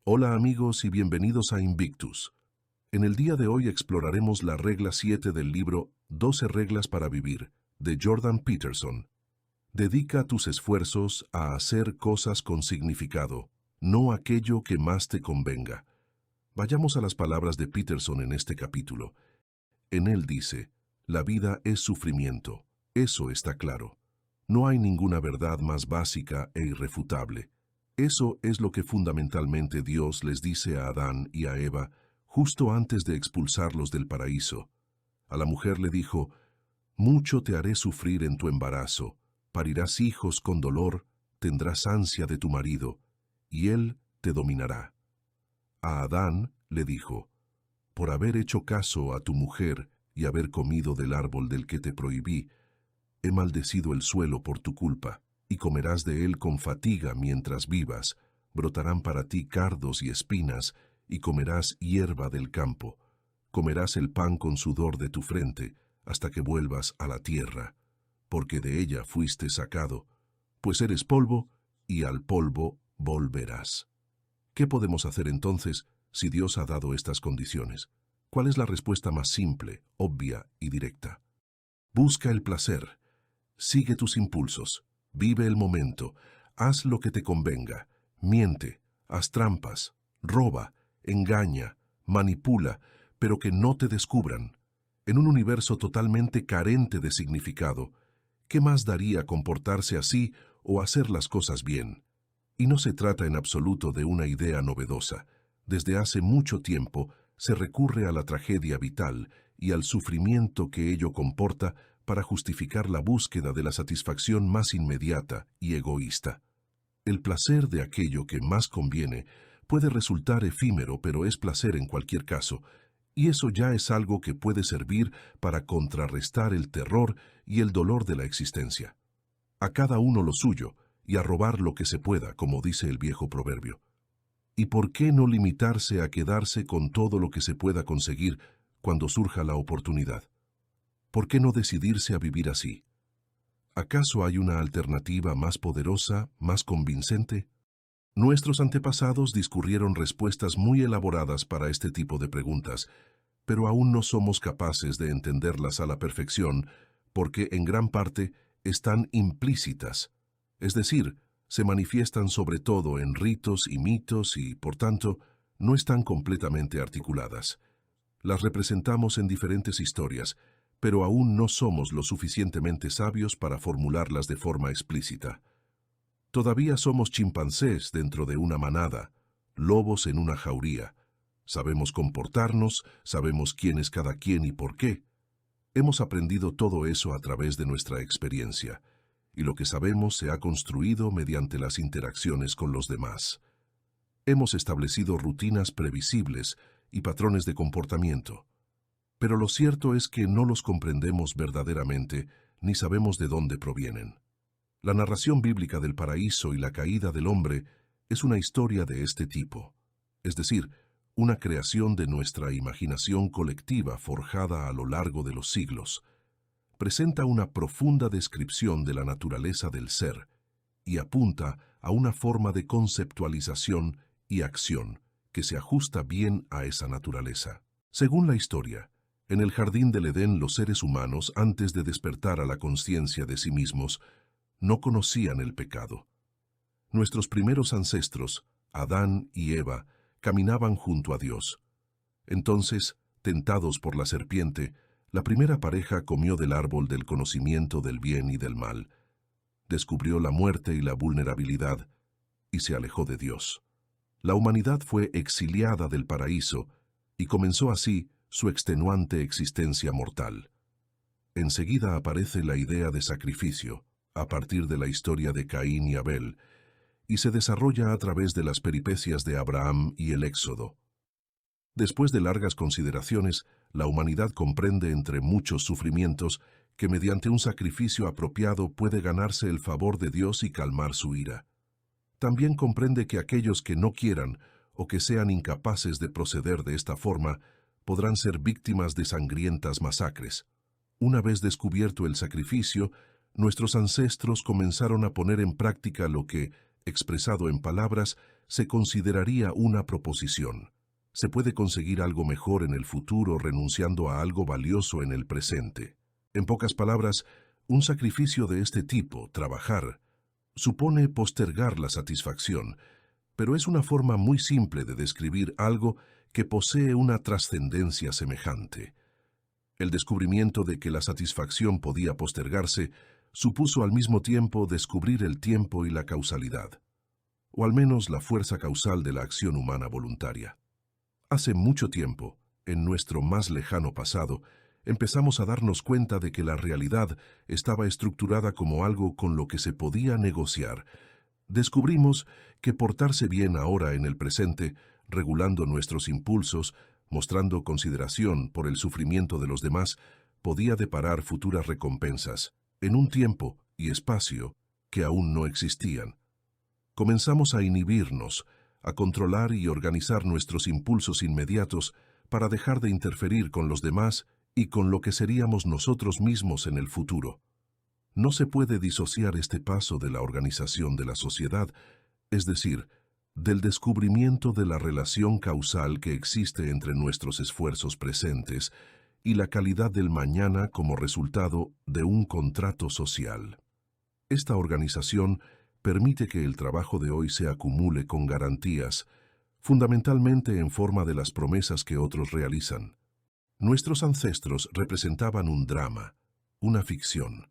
Hola amigos y bienvenidos a Invictus. En el día de hoy exploraremos la regla 7 del libro 12 reglas para vivir, de Jordan Peterson. Dedica tus esfuerzos a hacer cosas con significado, no aquello que más te convenga. Vayamos a las palabras de Peterson en este capítulo. En él dice, la vida es sufrimiento, eso está claro. No hay ninguna verdad más básica e irrefutable. Eso es lo que fundamentalmente Dios les dice a Adán y a Eva justo antes de expulsarlos del paraíso. A la mujer le dijo, mucho te haré sufrir en tu embarazo, parirás hijos con dolor, tendrás ansia de tu marido, y él te dominará. A Adán le dijo, por haber hecho caso a tu mujer y haber comido del árbol del que te prohibí, he maldecido el suelo por tu culpa, y comerás de él con fatiga mientras vivas, brotarán para ti cardos y espinas, y comerás hierba del campo, comerás el pan con sudor de tu frente, hasta que vuelvas a la tierra, porque de ella fuiste sacado, pues eres polvo, y al polvo volverás. ¿Qué podemos hacer entonces si Dios ha dado estas condiciones? ¿Cuál es la respuesta más simple, obvia y directa? Busca el placer. Sigue tus impulsos, vive el momento, haz lo que te convenga, miente, haz trampas, roba, engaña, manipula, pero que no te descubran. En un universo totalmente carente de significado, ¿qué más daría comportarse así o hacer las cosas bien? Y no se trata en absoluto de una idea novedosa. Desde hace mucho tiempo se recurre a la tragedia vital y al sufrimiento que ello comporta para justificar la búsqueda de la satisfacción más inmediata y egoísta. El placer de aquello que más conviene puede resultar efímero, pero es placer en cualquier caso, y eso ya es algo que puede servir para contrarrestar el terror y el dolor de la existencia. A cada uno lo suyo, y a robar lo que se pueda, como dice el viejo proverbio. ¿Y por qué no limitarse a quedarse con todo lo que se pueda conseguir cuando surja la oportunidad? ¿Por qué no decidirse a vivir así? ¿Acaso hay una alternativa más poderosa, más convincente? Nuestros antepasados discurrieron respuestas muy elaboradas para este tipo de preguntas, pero aún no somos capaces de entenderlas a la perfección porque en gran parte están implícitas, es decir, se manifiestan sobre todo en ritos y mitos y, por tanto, no están completamente articuladas. Las representamos en diferentes historias, pero aún no somos lo suficientemente sabios para formularlas de forma explícita. Todavía somos chimpancés dentro de una manada, lobos en una jauría. Sabemos comportarnos, sabemos quién es cada quien y por qué. Hemos aprendido todo eso a través de nuestra experiencia, y lo que sabemos se ha construido mediante las interacciones con los demás. Hemos establecido rutinas previsibles y patrones de comportamiento. Pero lo cierto es que no los comprendemos verdaderamente ni sabemos de dónde provienen. La narración bíblica del paraíso y la caída del hombre es una historia de este tipo, es decir, una creación de nuestra imaginación colectiva forjada a lo largo de los siglos. Presenta una profunda descripción de la naturaleza del ser y apunta a una forma de conceptualización y acción que se ajusta bien a esa naturaleza. Según la historia, en el jardín del Edén los seres humanos, antes de despertar a la conciencia de sí mismos, no conocían el pecado. Nuestros primeros ancestros, Adán y Eva, caminaban junto a Dios. Entonces, tentados por la serpiente, la primera pareja comió del árbol del conocimiento del bien y del mal, descubrió la muerte y la vulnerabilidad, y se alejó de Dios. La humanidad fue exiliada del paraíso, y comenzó así su extenuante existencia mortal. Enseguida aparece la idea de sacrificio, a partir de la historia de Caín y Abel, y se desarrolla a través de las peripecias de Abraham y el Éxodo. Después de largas consideraciones, la humanidad comprende entre muchos sufrimientos que mediante un sacrificio apropiado puede ganarse el favor de Dios y calmar su ira. También comprende que aquellos que no quieran o que sean incapaces de proceder de esta forma podrán ser víctimas de sangrientas masacres. Una vez descubierto el sacrificio, nuestros ancestros comenzaron a poner en práctica lo que, expresado en palabras, se consideraría una proposición. Se puede conseguir algo mejor en el futuro renunciando a algo valioso en el presente. En pocas palabras, un sacrificio de este tipo, trabajar, supone postergar la satisfacción, pero es una forma muy simple de describir algo que posee una trascendencia semejante. El descubrimiento de que la satisfacción podía postergarse supuso al mismo tiempo descubrir el tiempo y la causalidad, o al menos la fuerza causal de la acción humana voluntaria. Hace mucho tiempo, en nuestro más lejano pasado, empezamos a darnos cuenta de que la realidad estaba estructurada como algo con lo que se podía negociar. Descubrimos que portarse bien ahora en el presente, regulando nuestros impulsos, mostrando consideración por el sufrimiento de los demás, podía deparar futuras recompensas, en un tiempo y espacio que aún no existían. Comenzamos a inhibirnos, a controlar y organizar nuestros impulsos inmediatos para dejar de interferir con los demás y con lo que seríamos nosotros mismos en el futuro. No se puede disociar este paso de la organización de la sociedad, es decir, del descubrimiento de la relación causal que existe entre nuestros esfuerzos presentes y la calidad del mañana como resultado de un contrato social. Esta organización permite que el trabajo de hoy se acumule con garantías, fundamentalmente en forma de las promesas que otros realizan. Nuestros ancestros representaban un drama, una ficción.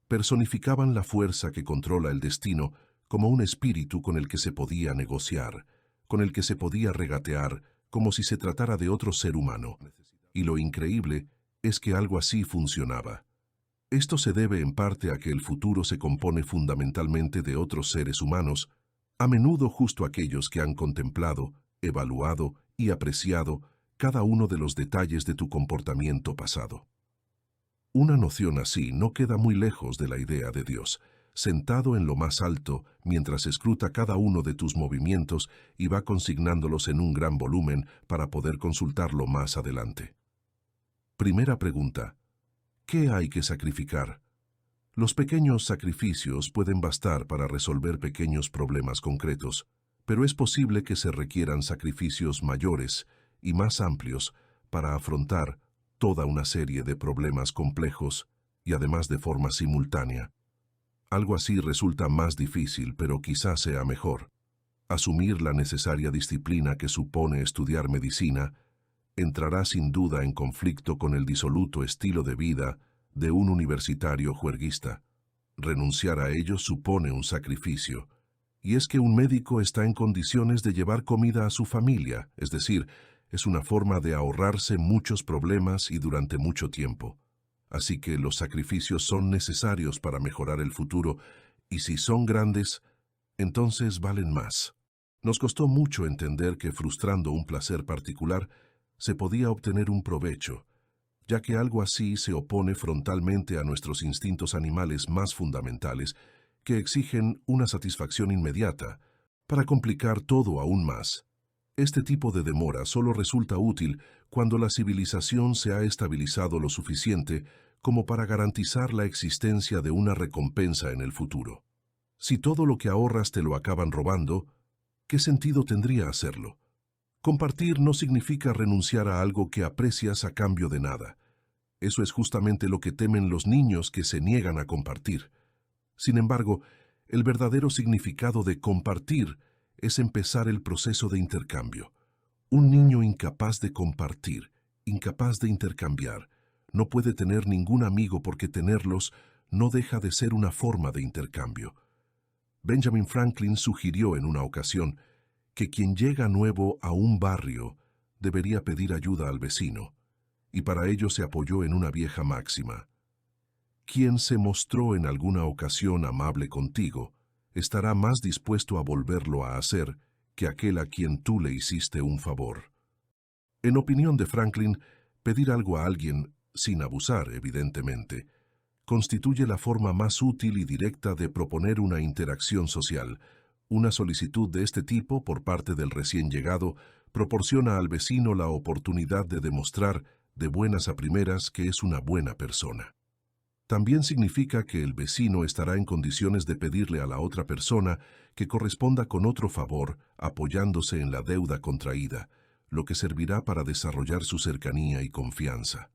Personificaban la fuerza que controla el destino como un espíritu con el que se podía negociar, con el que se podía regatear, como si se tratara de otro ser humano. Y lo increíble es que algo así funcionaba. Esto se debe en parte a que el futuro se compone fundamentalmente de otros seres humanos, a menudo justo aquellos que han contemplado, evaluado y apreciado cada uno de los detalles de tu comportamiento pasado. Una noción así no queda muy lejos de la idea de Dios, sentado en lo más alto mientras escruta cada uno de tus movimientos y va consignándolos en un gran volumen para poder consultarlo más adelante. Primera pregunta: ¿qué hay que sacrificar? Los pequeños sacrificios pueden bastar para resolver pequeños problemas concretos, pero es posible que se requieran sacrificios mayores y más amplios para afrontar toda una serie de problemas complejos y además de forma simultánea. Algo así resulta más difícil, pero quizás sea mejor. Asumir la necesaria disciplina que supone estudiar medicina entrará sin duda en conflicto con el disoluto estilo de vida de un universitario juerguista. Renunciar a ello supone un sacrificio, y es que un médico está en condiciones de llevar comida a su familia, es decir, es una forma de ahorrarse muchos problemas y durante mucho tiempo. Así que los sacrificios son necesarios para mejorar el futuro, y si son grandes, entonces valen más. Nos costó mucho entender que frustrando un placer particular, se podía obtener un provecho, ya que algo así se opone frontalmente a nuestros instintos animales más fundamentales, que exigen una satisfacción inmediata, para complicar todo aún más. Este tipo de demora solo resulta útil cuando la civilización se ha estabilizado lo suficiente como para garantizar la existencia de una recompensa en el futuro. Si todo lo que ahorras te lo acaban robando, ¿qué sentido tendría hacerlo? Compartir no significa renunciar a algo que aprecias a cambio de nada. Eso es justamente lo que temen los niños que se niegan a compartir. Sin embargo, el verdadero significado de compartir es empezar el proceso de intercambio. Un niño incapaz de compartir, incapaz de intercambiar, no puede tener ningún amigo porque tenerlos no deja de ser una forma de intercambio. Benjamin Franklin sugirió en una ocasión que quien llega nuevo a un barrio debería pedir ayuda al vecino, y para ello se apoyó en una vieja máxima: quien se mostró en alguna ocasión amable contigo, estará más dispuesto a volverlo a hacer que aquel a quien tú le hiciste un favor. En opinión de Franklin, pedir algo a alguien, sin abusar evidentemente, constituye la forma más útil y directa de proponer una interacción social. Una solicitud de este tipo por parte del recién llegado proporciona al vecino la oportunidad de demostrar de buenas a primeras que es una buena persona. También significa que el vecino estará en condiciones de pedirle a la otra persona que corresponda con otro favor apoyándose en la deuda contraída, lo que servirá para desarrollar su cercanía y confianza.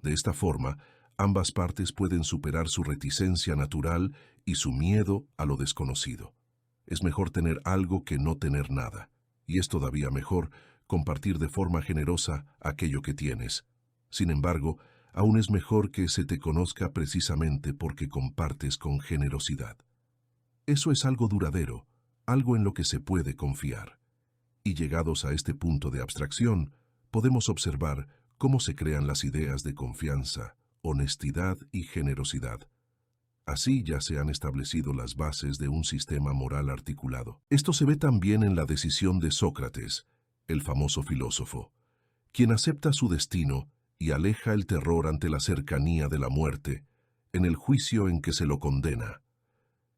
De esta forma, ambas partes pueden superar su reticencia natural y su miedo a lo desconocido. Es mejor tener algo que no tener nada, y es todavía mejor compartir de forma generosa aquello que tienes. Sin embargo, aún es mejor que se te conozca precisamente porque compartes con generosidad. Eso es algo duradero, algo en lo que se puede confiar. Y llegados a este punto de abstracción, podemos observar cómo se crean las ideas de confianza, honestidad y generosidad. Así ya se han establecido las bases de un sistema moral articulado. Esto se ve también en la decisión de Sócrates, el famoso filósofo, quien acepta su destino y aleja el terror ante la cercanía de la muerte, en el juicio en que se lo condena.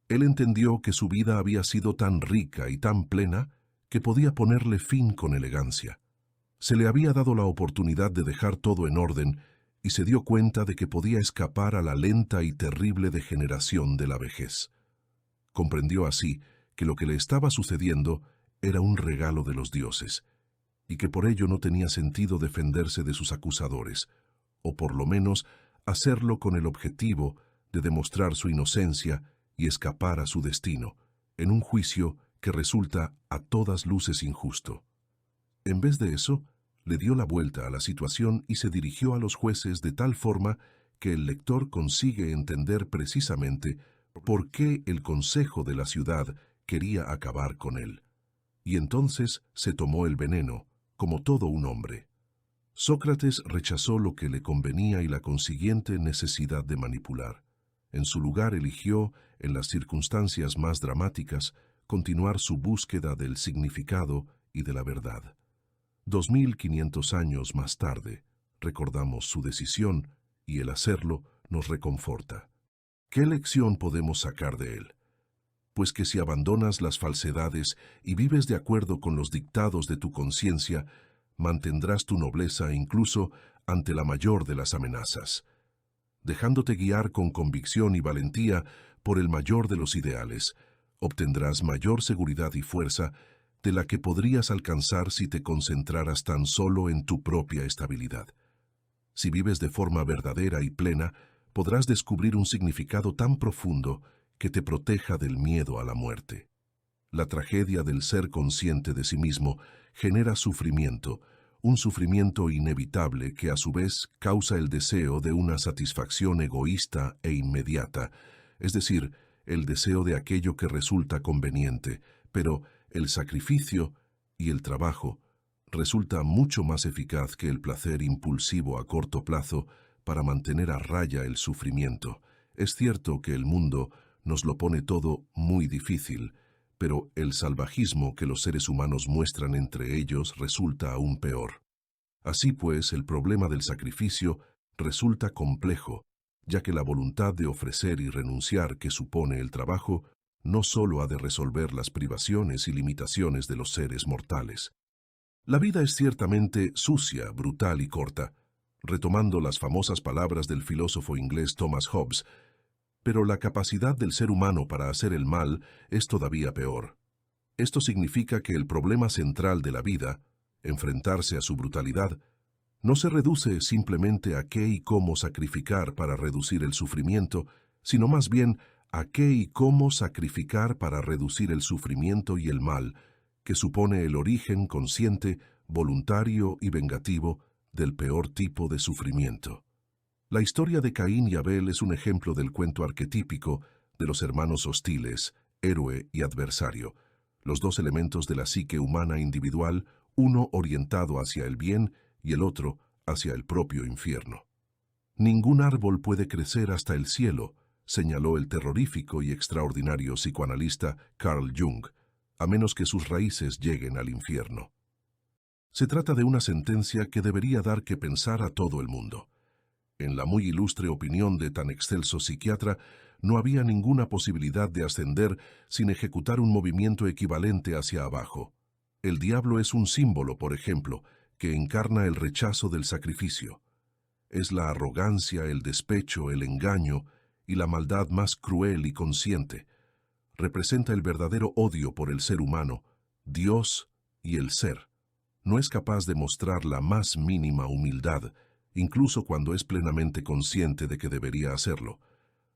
Él entendió que su vida había sido tan rica y tan plena que podía ponerle fin con elegancia. Se le había dado la oportunidad de dejar todo en orden y se dio cuenta de que podía escapar a la lenta y terrible degeneración de la vejez. Comprendió así que lo que le estaba sucediendo era un regalo de los dioses, y que por ello no tenía sentido defenderse de sus acusadores, o por lo menos hacerlo con el objetivo de demostrar su inocencia y escapar a su destino, en un juicio que resulta a todas luces injusto. En vez de eso, le dio la vuelta a la situación y se dirigió a los jueces de tal forma que el lector consigue entender precisamente por qué el consejo de la ciudad quería acabar con él. Y entonces se tomó el veneno, como todo un hombre. Sócrates rechazó lo que le convenía y la consiguiente necesidad de manipular. En su lugar eligió, en las circunstancias más dramáticas, continuar su búsqueda del significado y de la verdad. 2500 años más tarde, recordamos su decisión y el hacerlo nos reconforta. ¿Qué lección podemos sacar de él? Pues que si abandonas las falsedades y vives de acuerdo con los dictados de tu conciencia, mantendrás tu nobleza incluso ante la mayor de las amenazas. Dejándote guiar con convicción y valentía por el mayor de los ideales, obtendrás mayor seguridad y fuerza de la que podrías alcanzar si te concentraras tan solo en tu propia estabilidad. Si vives de forma verdadera y plena, podrás descubrir un significado tan profundo que te proteja del miedo a la muerte. La tragedia del ser consciente de sí mismo genera sufrimiento, un sufrimiento inevitable que a su vez causa el deseo de una satisfacción egoísta e inmediata, es decir, el deseo de aquello que resulta conveniente, pero el sacrificio y el trabajo resulta mucho más eficaz que el placer impulsivo a corto plazo para mantener a raya el sufrimiento. Es cierto que el mundo nos lo pone todo muy difícil, pero el salvajismo que los seres humanos muestran entre ellos resulta aún peor. Así pues, el problema del sacrificio resulta complejo, ya que la voluntad de ofrecer y renunciar que supone el trabajo no solo ha de resolver las privaciones y limitaciones de los seres mortales. La vida es ciertamente sucia, brutal y corta, retomando las famosas palabras del filósofo inglés Thomas Hobbes, pero la capacidad del ser humano para hacer el mal es todavía peor. Esto significa que el problema central de la vida, enfrentarse a su brutalidad, no se reduce simplemente a qué y cómo sacrificar para reducir el sufrimiento, sino más bien a qué y cómo sacrificar para reducir el sufrimiento y el mal, que supone el origen consciente, voluntario y vengativo del peor tipo de sufrimiento. La historia de Caín y Abel es un ejemplo del cuento arquetípico de los hermanos hostiles, héroe y adversario, los dos elementos de la psique humana individual, uno orientado hacia el bien y el otro hacia el propio infierno. Ningún árbol puede crecer hasta el cielo, señaló el terrorífico y extraordinario psicoanalista Carl Jung, a menos que sus raíces lleguen al infierno. Se trata de una sentencia que debería dar que pensar a todo el mundo. En la muy ilustre opinión de tan excelso psiquiatra, no había ninguna posibilidad de ascender sin ejecutar un movimiento equivalente hacia abajo. El diablo es un símbolo, por ejemplo, que encarna el rechazo del sacrificio. Es la arrogancia, el despecho, el engaño y la maldad más cruel y consciente. Representa el verdadero odio por el ser humano, Dios y el ser. No es capaz de mostrar la más mínima humildad, incluso cuando es plenamente consciente de que debería hacerlo.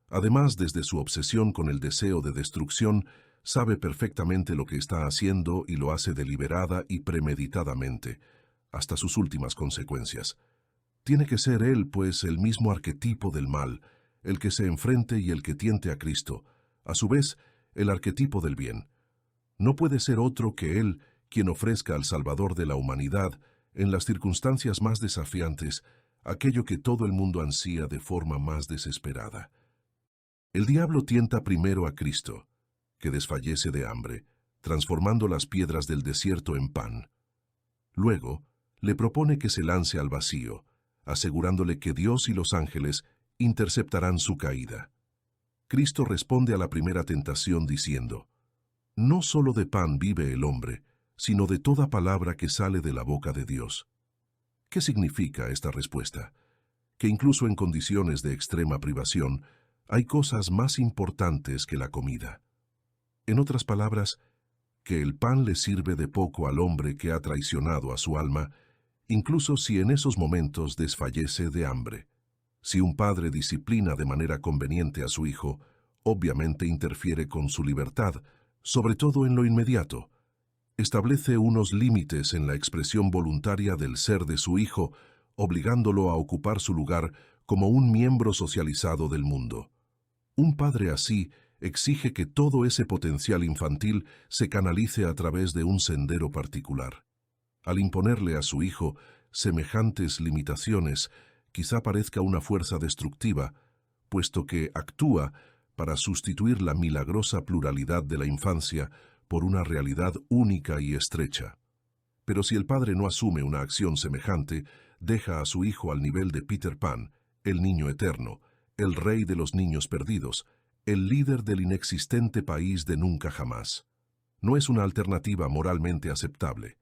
Además, desde su obsesión con el deseo de destrucción, sabe perfectamente lo que está haciendo y lo hace deliberada y premeditadamente, hasta sus últimas consecuencias. Tiene que ser él, pues, el mismo arquetipo del mal, el que se enfrente y el que tiente a Cristo, a su vez, el arquetipo del bien. No puede ser otro que él quien ofrezca al Salvador de la humanidad, en las circunstancias más desafiantes, aquello que todo el mundo ansía de forma más desesperada. El diablo tienta primero a Cristo, que desfallece de hambre, transformando las piedras del desierto en pan. Luego, le propone que se lance al vacío, asegurándole que Dios y los ángeles interceptarán su caída. Cristo responde a la primera tentación diciendo: «No solo de pan vive el hombre, sino de toda palabra que sale de la boca de Dios». ¿Qué significa esta respuesta? Que incluso en condiciones de extrema privación, hay cosas más importantes que la comida. En otras palabras, que el pan le sirve de poco al hombre que ha traicionado a su alma, incluso si en esos momentos desfallece de hambre. Si un padre disciplina de manera conveniente a su hijo, obviamente interfiere con su libertad, sobre todo en lo inmediato. Establece unos límites en la expresión voluntaria del ser de su hijo, obligándolo a ocupar su lugar como un miembro socializado del mundo. Un padre así exige que todo ese potencial infantil se canalice a través de un sendero particular. Al imponerle a su hijo semejantes limitaciones, quizá parezca una fuerza destructiva, puesto que actúa para sustituir la milagrosa pluralidad de la infancia por una realidad única y estrecha. Pero si el padre no asume una acción semejante, deja a su hijo al nivel de Peter Pan, el niño eterno, el rey de los niños perdidos, el líder del inexistente país de nunca jamás. No es una alternativa moralmente aceptable.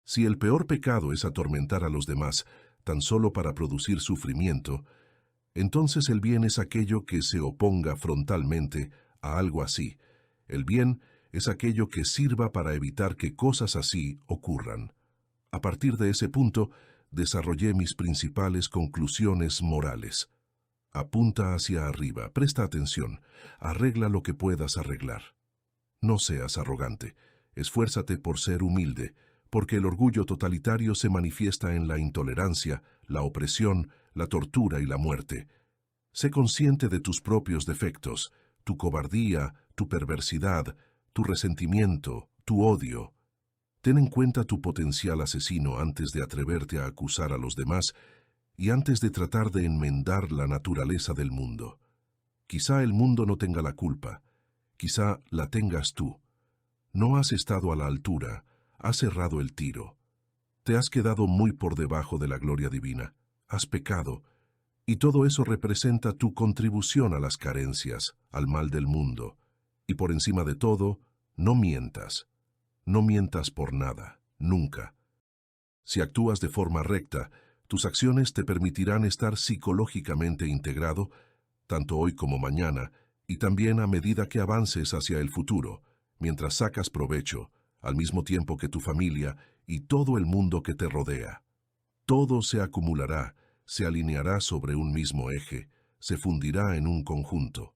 Si el peor pecado es atormentar a los demás tan solo para producir sufrimiento, entonces el bien es aquello que se oponga frontalmente a algo así. El bien es aquello que sirva para evitar que cosas así ocurran. A partir de ese punto, desarrollé mis principales conclusiones morales. Apunta hacia arriba, presta atención, arregla lo que puedas arreglar. No seas arrogante, esfuérzate por ser humilde, porque el orgullo totalitario se manifiesta en la intolerancia, la opresión, la tortura y la muerte. Sé consciente de tus propios defectos, tu cobardía, tu perversidad, tu resentimiento, tu odio. Ten en cuenta tu potencial asesino antes de atreverte a acusar a los demás y antes de tratar de enmendar la naturaleza del mundo. Quizá el mundo no tenga la culpa, quizá la tengas tú. No has estado a la altura, has errado el tiro. Te has quedado muy por debajo de la gloria divina, has pecado, y todo eso representa tu contribución a las carencias, al mal del mundo. Y por encima de todo, no mientas. No mientas por nada, nunca. Si actúas de forma recta, tus acciones te permitirán estar psicológicamente integrado, tanto hoy como mañana, y también a medida que avances hacia el futuro, mientras sacas provecho, al mismo tiempo que tu familia y todo el mundo que te rodea. Todo se acumulará, se alineará sobre un mismo eje, se fundirá en un conjunto.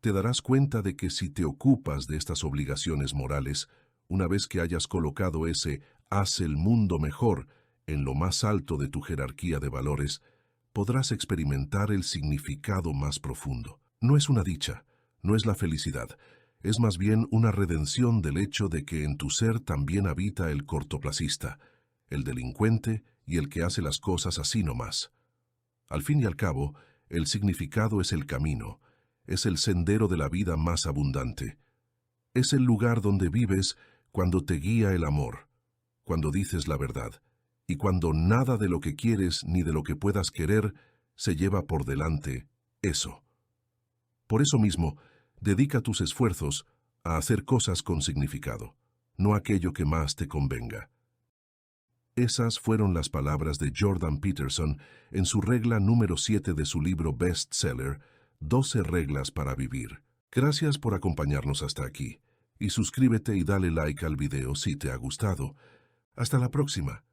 Te darás cuenta de que si te ocupas de estas obligaciones morales, una vez que hayas colocado ese «haz el mundo mejor» en lo más alto de tu jerarquía de valores, podrás experimentar el significado más profundo. No es una dicha, no es la felicidad, es más bien una redención del hecho de que en tu ser también habita el cortoplacista, el delincuente y el que hace las cosas así nomás. Al fin y al cabo, el significado es el camino, es el sendero de la vida más abundante. Es el lugar donde vives cuando te guía el amor, cuando dices la verdad, y cuando nada de lo que quieres ni de lo que puedas querer se lleva por delante eso. Por eso mismo, dedica tus esfuerzos a hacer cosas con significado, no aquello que más te convenga. Esas fueron las palabras de Jordan Peterson en su regla número 7 de su libro bestseller, 12 reglas para vivir. Gracias por acompañarnos hasta aquí. Y suscríbete y dale like al video si te ha gustado. Hasta la próxima.